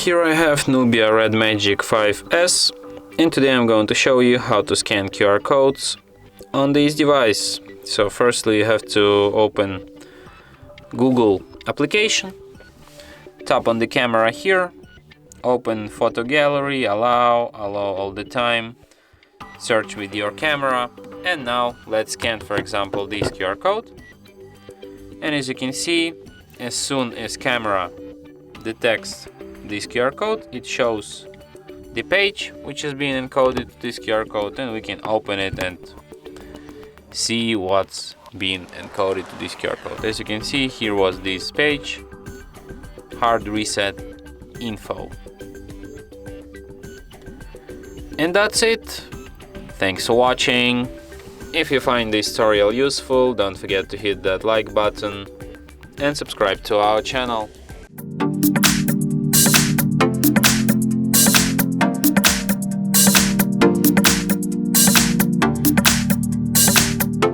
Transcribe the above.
Here I have Nubia Red Magic 5S, and today I'm going to show you how to scan QR codes on this device. So firstly you have to open Google application, tap on the camera here, open photo gallery, allow all the time, search with your camera, and now let's scan, for example, this QR code. And as you can see, as soon as camera detects this QR code, it shows the page which has been encoded to this QR code, and we can open it and see what's been encoded to this QR code. As you can see, here was this page, HardReset.Info. And that's it. Thanks for watching. If you find this tutorial useful, don't forget to hit that like button and subscribe to our channel.